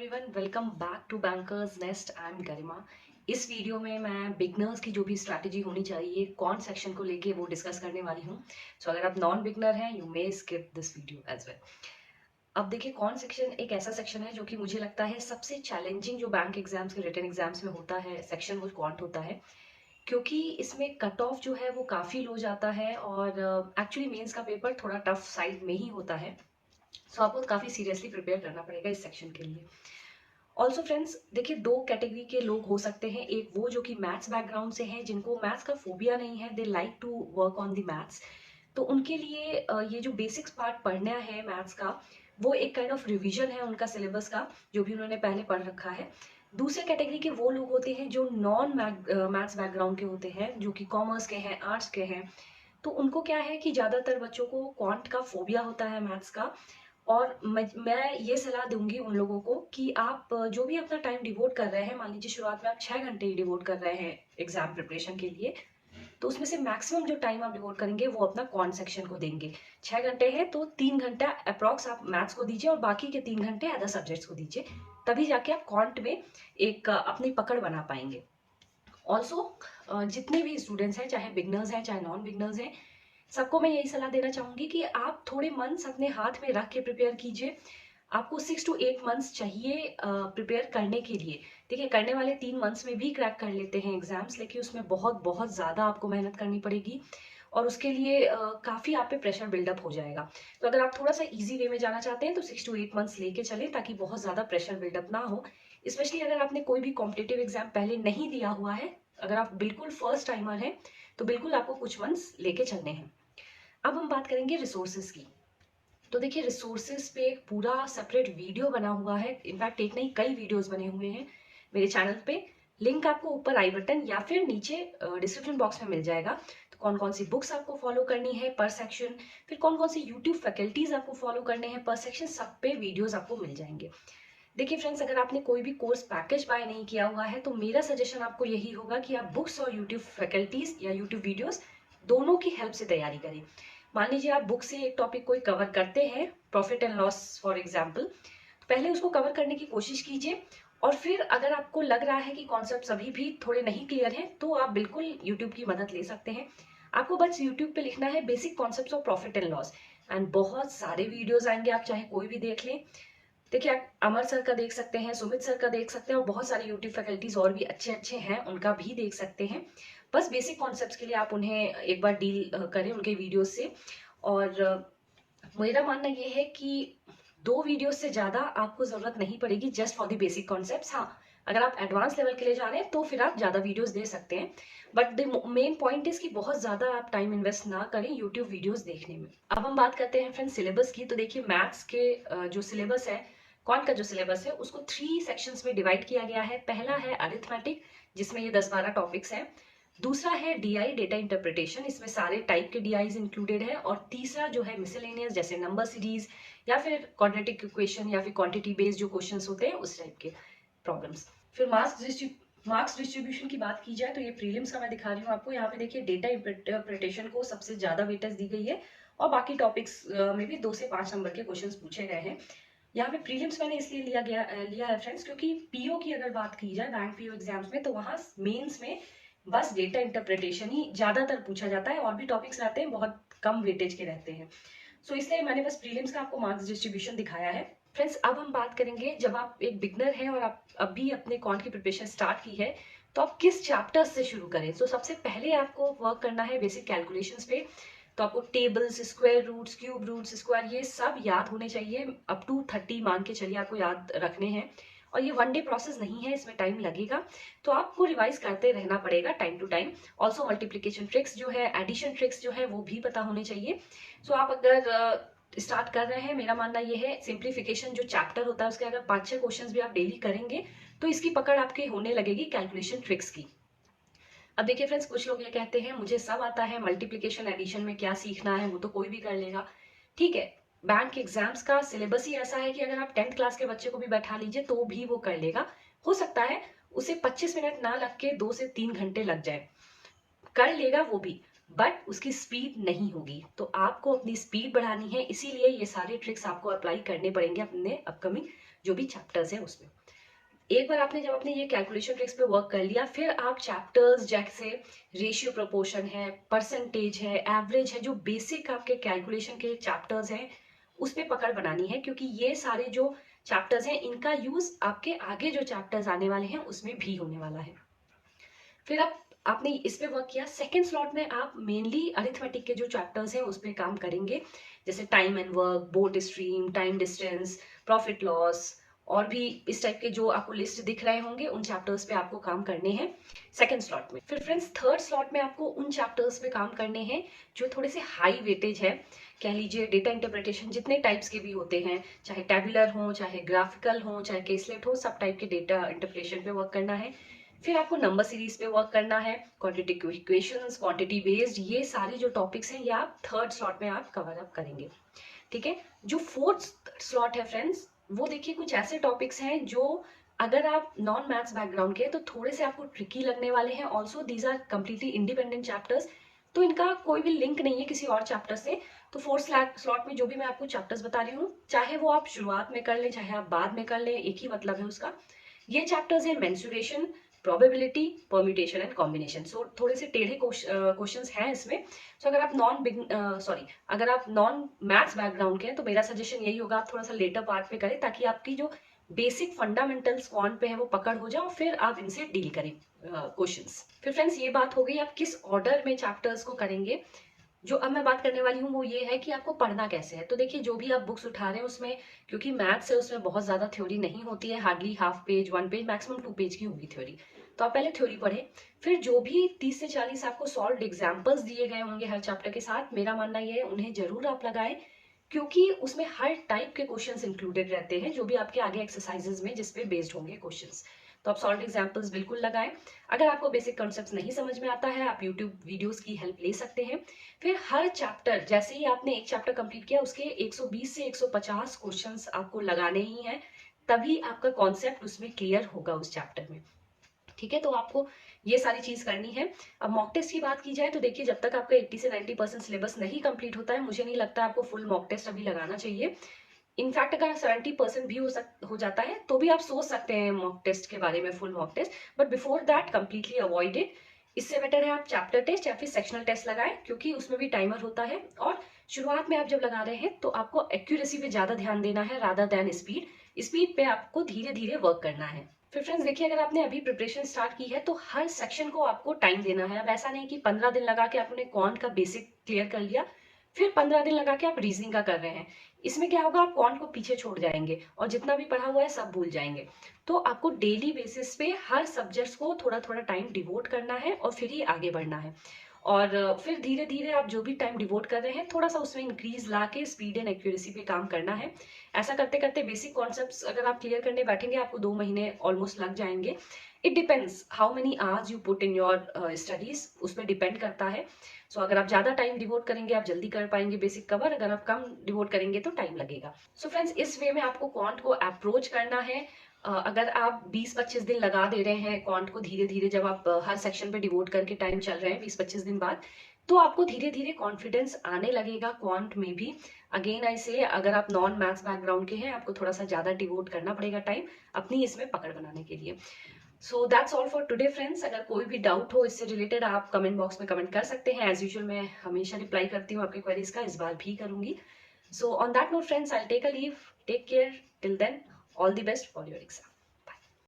Everyone, welcome back to bankers nest. I am Garima. इस वीडियो में मैं बिगनर्स की जो भी स्ट्रैटेजी होनी चाहिए कौन सेक्शन को लेके वो डिस्कस करने वाली हूँ। सो अगर आप नॉन बिगनर हैं you may skip this video as well. अब देखिए, कौन सेक्शन एक ऐसा सेक्शन है जो कि मुझे लगता है सबसे चैलेंजिंग जो बैंक एग्जाम्स के रिटन एग्जाम्स में होता है सेक्शन, वो क्वांट होता है। क्योंकि इसमें कट ऑफ जो है वो काफ़ी लो जाता है और एक्चुअली मेंस का पेपर थोड़ा टफ साइड में ही होता है। सो आपको काफ़ी सीरियसली प्रिपेयर करना पड़ेगा इस सेक्शन के लिए। ऑल्सो फ्रेंड्स, देखिए दो कैटेगरी के लोग हो सकते हैं। एक वो जो कि मैथ्स बैकग्राउंड से हैं, जिनको मैथ्स का फोबिया नहीं है, they like to work on the maths. तो उनके लिए ये जो बेसिक्स पार्ट पढ़ना है मैथ्स का, वो एक काइंड ऑफ रिवीजन है उनका सिलेबस का, जो भी उन्होंने पहले पढ़ रखा है। दूसरे कैटेगरी के वो लोग होते हैं जो नॉन मैथ्स बैकग्राउंड के होते हैं, जो कि कॉमर्स के हैं, आर्ट्स के हैं। तो उनको क्या है कि ज़्यादातर बच्चों को क्वांट का फोबिया होता है, मैथ्स का। और मैं ये सलाह दूंगी उन लोगों को कि आप जो भी अपना टाइम डिवोट कर रहे हैं, मान लीजिए शुरुआत में आप 6 घंटे ही डिवोट कर रहे हैं एग्जाम प्रिपरेशन के लिए, तो उसमें से मैक्सिमम जो टाइम आप डिवोट करेंगे वो अपना क्वांट सेक्शन को देंगे। 6 घंटे है तो 3 घंटा अप्रॉक्स आप मैथ्स को दीजिए और बाकी के 3 घंटे अदर सब्जेक्ट्स को दीजिए। तभी जाके आप क्वांट में एक अपनी पकड़ बना पाएंगे। ऑल्सो जितने भी स्टूडेंट्स हैं, चाहे बिगनर्स हैं चाहे नॉन बिगनर्स हैं, सबको मैं यही सलाह देना चाहूंगी कि आप थोड़े मंथ्स अपने हाथ में रख के प्रिपेयर कीजिए। आपको 6 to 8 मंथ्स चाहिए प्रिपेयर करने के लिए। देखिए, करने वाले 3 मंथ्स में भी क्रैक कर लेते हैं एग्जाम्स, लेकिन उसमें बहुत बहुत ज़्यादा आपको मेहनत करनी पड़ेगी और उसके लिए काफ़ी आप पे प्रेशर बिल्डअप हो जाएगा। तो अगर आप थोड़ा सा इजी वे में जाना चाहते हैं तो 6 to 8 मंथ्स लेके चलें, ताकि बहुत ज़्यादा प्रेशर बिल्डअप ना हो। स्पेशली अगर आपने कोई भी कॉम्पिटिटिव एग्जाम पहले नहीं दिया हुआ है, अगर आप बिल्कुल फर्स्ट टाइमर हैं, तो बिल्कुल आपको कुछ मंथ्स लेके चलने हैं। अब हम बात करेंगे रिसोर्सेज की। तो देखिए, रिसोर्सेज पे एक पूरा सेपरेट वीडियो बना हुआ है। इनफैक्ट एक नहीं, कई वीडियोस बने हुए हैं मेरे चैनल पे। लिंक आपको ऊपर आई बटन या फिर नीचे डिस्क्रिप्शन बॉक्स में मिल जाएगा। तो कौन कौन सी बुक्स आपको फॉलो करनी है पर सेक्शन, फिर कौन कौन सी यूट्यूब फैकल्टीज आपको फॉलो करने हैं पर सेक्शन, सब पे वीडियोस आपको मिल जाएंगे। देखिए फ्रेंड्स, अगर आपने कोई भी कोर्स पैकेज बाय नहीं किया हुआ है तो मेरा सजेशन आपको यही होगा कि आप बुक्स और यूट्यूब फैकल्टीज या यूट्यूब वीडियोस दोनों की हेल्प से तैयारी करें। मान लीजिए आप बुक से एक टॉपिक कोई कवर करते हैं, profit and loss for example, पहले उसको कवर करने की कोशिश कीजिए। और फिर अगर आपको लग रहा है कि कॉन्सेप्ट अभी भी थोड़े नहीं क्लियर हैं, तो आप बिल्कुल यूट्यूब की मदद ले सकते हैं। आपको बस यूट्यूब पे लिखना है basic concepts of profit and loss, and बहुत सारे वीडियोस आएंगे, आप चाहे कोई भी देख लें। देखिए, आप अमर सर का देख सकते हैं, सुमित सर का देख सकते हैं, और बहुत सारे यूट्यूब फैकल्टीज और भी अच्छे अच्छे हैं, उनका भी देख सकते हैं। बस बेसिक कॉन्सेप्ट्स के लिए आप उन्हें एक बार डील करें उनके वीडियोस से। और मेरा मानना ये है कि 2 वीडियो से ज़्यादा आपको ज़रूरत नहीं पड़ेगी just for the basic concepts. हाँ, अगर आप एडवांस लेवल के लिए जा रहे हैं तो फिर आप ज़्यादा वीडियोस दे सकते हैं। But the main point is कि बहुत ज़्यादा आप टाइम इन्वेस्ट ना करें यूट्यूब वीडियोस देखने में। अब हम बात करते हैं फ्रेंड्स सिलेबस की। तो देखिए, मैथ्स के जो सिलेबस है, कौन का जो सिलेबस है, उसको 3 सेक्शंस में डिवाइड किया गया है। पहला है अरिथमेटिक, जिसमें ये 10-12 टॉपिक्स हैं। दूसरा है डीआई, डेटा इंटरप्रिटेशन, इसमें सारे टाइप के डीआईज इंक्लूडेड है। और तीसरा जो है मिसलेनियस, जैसे नंबर सीरीज या फिर क्वाड्रेटिक इक्वेशन या फिर क्वांटिटी बेस्ड जो क्वेश्चंस होते हैं उस टाइप के प्रॉब्लम्स। फिर मार्क्स डिस्ट्रीब्यूशन की बात की जाए तो ये प्रीलिम्स का मैं दिखा रही हूँ आपको। यहाँ पे देखिए, डेटा इंटरप्रिटेशन को सबसे ज्यादा वेटेज दी गई है और बाकी टॉपिक्स में भी 2 से 5 नंबर के क्वेश्चंस पूछे गए हैं। यहाँ पे प्रीलिम्स मैंने इसलिए लिया है फ्रेंड्स, क्योंकि पीओ की अगर बात की जाए, बैंक पीओ एग्जाम्स में, तो वहाँ मेंस में बस डेटा इंटरप्रिटेशन ही ज्यादातर पूछा जाता है और भी टॉपिक्स रहते हैं, बहुत कम वेटेज के रहते हैं। सो इसलिए मैंने बस प्रीलिम्स का आपको मार्क्स डिस्ट्रीब्यूशन दिखाया है। फ्रेंड्स, अब हम बात करेंगे, जब आप एक बिगनर हैं और आप अभी अपने कॉन्ट की प्रिपरेशन स्टार्ट की है, तो आप किस चैप्टर से शुरू करें। तो सबसे पहले आपको वर्क करना है बेसिक कैलकुलेशंस पे। तो आपको tables, square roots, cube roots, square, ये सब याद होने चाहिए। अप टू 30 मान के चलिए आपको याद रखने हैं। और ये 1 डे प्रोसेस नहीं है, इसमें टाइम लगेगा। तो आपको रिवाइज करते रहना पड़ेगा time to time. Also multiplication tricks जो है, एडिशन ट्रिक्स जो है, वो भी पता होने चाहिए। सो आप अगर स्टार्ट कर रहे हैं, मेरा मानना ये है, सिंप्लीफिकेशन जो चैप्टर होता है उसके अगर 5-6 क्वेश्चंस भी आप डेली करेंगे तो इसकी पकड़ आपके होने लगेगी कैलकुलेशन ट्रिक्स की। अब देखिए फ्रेंड्स, कुछ लोग ये कहते हैं मुझे सब आता है, मल्टीप्लिकेशन एडिशन में क्या सीखना है, वो तो कोई भी कर लेगा। ठीक है, बैंक एग्जाम्स का सिलेबस ही ऐसा है कि अगर आप 10th क्लास के बच्चे को भी बैठा लीजिए तो भी वो कर लेगा। हो सकता है उसे 25 मिनट ना लग के 2 से 3 घंटे लग जाए, कर लेगा वो भी, बट उसकी स्पीड नहीं होगी। तो आपको अपनी स्पीड बढ़ानी है, इसीलिए ये सारे ट्रिक्स आपको अप्लाई करने पड़ेंगे अपने अपकमिंग जो भी चैप्टर्स हैं उसमें। एक बार आपने जब अपने ये कैलकुलेशन ट्रिक्स पे वर्क कर लिया, फिर आप चैप्टर्स जैसे रेशियो प्रोपोर्शन है, परसेंटेज है, एवरेज है, जो बेसिक आपके कैलकुलेशन के चैप्टर्स हैं उस पे पकड़ बनानी है, क्योंकि ये सारे जो चैप्टर्स हैं इनका यूज आपके आगे जो चैप्टर्स आने वाले हैं उसमें भी होने वाला है। फिर आपने इस पे वर्क किया। सेकेंड स्लॉट में आप मेनली अरिथमेटिक के जो चैप्टर्स हैं उस पे काम करेंगे, जैसे time and work, boat stream, time distance, profit loss, और भी इस टाइप के जो आपको लिस्ट दिख रहे होंगे उन चैप्टर्स पे आपको काम करने हैं सेकेंड स्लॉट में। फिर फ्रेंड्स थर्ड स्लॉट में आपको उन चैप्टर्स पे काम करने हैं जो थोड़े से हाई वेटेज है। कह लीजिए डेटा इंटरप्रिटेशन जितने टाइप्स के भी होते हैं, चाहे टेबुलर हो, चाहे ग्राफिकल हो, चाहे केसलेट हो, सब टाइप के डेटा इंटरप्रिटेशन पे वर्क करना है। फिर आपको नंबर सीरीज पे वर्क करना है, क्वांटिटेटिव इक्वेशंस, क्वांटिटी बेस्ड, ये सारे जो टॉपिक्स हैं ये आप थर्ड स्लॉट में आप कवर अप करेंगे। ठीक है। जो फोर्थ स्लॉट है फ्रेंड्स, वो देखिए कुछ ऐसे टॉपिक्स हैं जो अगर आप नॉन मैथ्स बैकग्राउंड के हैं तो थोड़े से आपको ट्रिकी लगने वाले हैं। Also these are completely independent chapters, तो इनका कोई भी लिंक नहीं है किसी और चैप्टर से। तो फोर्थ स्लॉट में जो भी मैं आपको चैप्टर्स बता रही हूँ, चाहे वो आप शुरुआत में कर लें चाहे आप बाद में कर लें, एक ही मतलब है उसका। ये चैप्टर्स है mensuration, probability, permutation and combination. So थोड़े से टेढ़े क्वेश्चंस हैं इसमें। सो अगर आप अगर आप नॉन मैथ्स बैकग्राउंड के हैं तो मेरा सजेशन यही होगा आप थोड़ा सा लेटर पार्ट पे करें, ताकि आपकी जो बेसिक फंडामेंटल्स क्वांट पे है वो पकड़ हो जाए और फिर आप इनसे डील करें क्वेश्चंस। फिर फ्रेंड्स ये बात हो गई आप किस ऑर्डर में चैप्टर्स को करेंगे। जो अब मैं बात करने वाली हूँ वो ये है कि आपको पढ़ना कैसे है। तो देखिए जो भी आप बुक्स उठा रहे हैं उसमें, क्योंकि मैथ्स है उसमें बहुत ज्यादा थ्योरी नहीं होती है, hardly half page, 1 page, maximum 2 page की होगी थ्योरी। तो आप पहले थ्योरी पढ़ें, फिर जो भी 30 से 40 आपको सॉल्व एग्जाम्पल्स दिए गए होंगे हर चैप्टर के साथ, मेरा मानना ये है उन्हें जरूर आप लगाएं, क्योंकि उसमें हर टाइप के क्वेश्चंस इंक्लूडेड रहते हैं जो भी आपके आगे एक्सरसाइजेज में जिसपे बेस्ड होंगे क्वेश्चंस। तो आप सॉल्व एग्जाम्पल्स बिल्कुल लगाएं। अगर आपको बेसिक कॉन्सेप्ट्स नहीं समझ में आता है आप यूट्यूब वीडियोस की हेल्प ले सकते हैं। फिर हर चैप्टर, जैसे ही आपने एक चैप्टर कंप्लीट किया उसके 120 से 150 क्वेश्चंस आपको लगाने ही हैं, तभी आपका कॉन्सेप्ट उसमें क्लियर होगा उस चैप्टर में। ठीक है। तो आपको ये सारी चीज करनी है। अब मॉक टेस्ट की बात की जाए तो देखिए जब तक आपका 80 से 90% सिलेबस नहीं कंप्लीट होता है, मुझे नहीं लगता आपको फुल मॉक टेस्ट अभी लगाना चाहिए। इनफैक्ट अगर 70% भी हो जाता है तो भी आप सोच सकते हैं मॉक टेस्ट के बारे में, full mock test, but before that completely avoid it. इससे बेटर है आप चैप्टर टेस्ट या फिर सेक्शनल टेस्ट लगाएं, क्योंकि उसमें भी टाइमर होता है। और शुरुआत में आप जब लगा रहे हैं तो आपको एक्यूरेसी पे ज्यादा ध्यान देना है रादर देन स्पीड। स्पीड पे आपको धीरे धीरे वर्क करना है। फिर फ्रेंड्स देखिए अगर आपने अभी प्रिपरेशन स्टार्ट की है तो हर सेक्शन को आपको टाइम देना है। अब ऐसा नहीं कि 15 दिन लगा के आपने क्वांट का बेसिक क्लियर कर लिया, फिर 15 दिन लगा के आप रीजनिंग का कर रहे हैं। इसमें क्या होगा, आप क्वांट को पीछे छोड़ जाएंगे और जितना भी पढ़ा हुआ है सब भूल जाएंगे। तो आपको डेली बेसिस पे हर सब्जेक्ट्स को थोड़ा थोड़ा टाइम डिवोट करना है और फिर ही आगे बढ़ना है। और फिर धीरे धीरे आप जो भी टाइम डिवोट कर रहे हैं थोड़ा सा उसमें इंक्रीज ला के स्पीड एंड एक्यूरेसी पे काम करना है। ऐसा करते करते बेसिक कॉन्सेप्ट्स अगर आप क्लियर करने बैठेंगे आपको 2 महीने ऑलमोस्ट लग जाएंगे। It depends how many hours you put in your studies, उस पर डिपेंड करता है। सो अगर आप ज्यादा टाइम डिवोट करेंगे आप जल्दी कर पाएंगे बेसिक कवर, अगर आप कम डिवोट करेंगे तो टाइम लगेगा। सो फ्रेंड्स इस वे में आपको क्वांट को अप्रोच करना है। अगर आप 20-25 दिन लगा दे रहे हैं क्वांट को धीरे धीरे, जब आप हर सेक्शन पे डिवोट करके टाइम चल रहे हैं 20-25 दिन बाद, तो आपको धीरे धीरे कॉन्फिडेंस आने लगेगा क्वांट में भी। अगेन आई से अगर आप नॉन मैथ्स बैकग्राउंड के हैं आपको थोड़ा सा ज्यादा डिवोट करना पड़ेगा टाइम अपनी इसमें पकड़ बनाने के लिए। So that's all for today friends. अगर कोई भी डाउट हो इससे रिलेटेड आप कमेंट बॉक्स में कमेंट कर सकते हैं। एज यूजुअल मैं हमेशा रिप्लाई करती हूँ आपके क्वेरीज का, इस बार भी करूंगी। So on that note friends I take a leave, take care till then, all the best for your exam.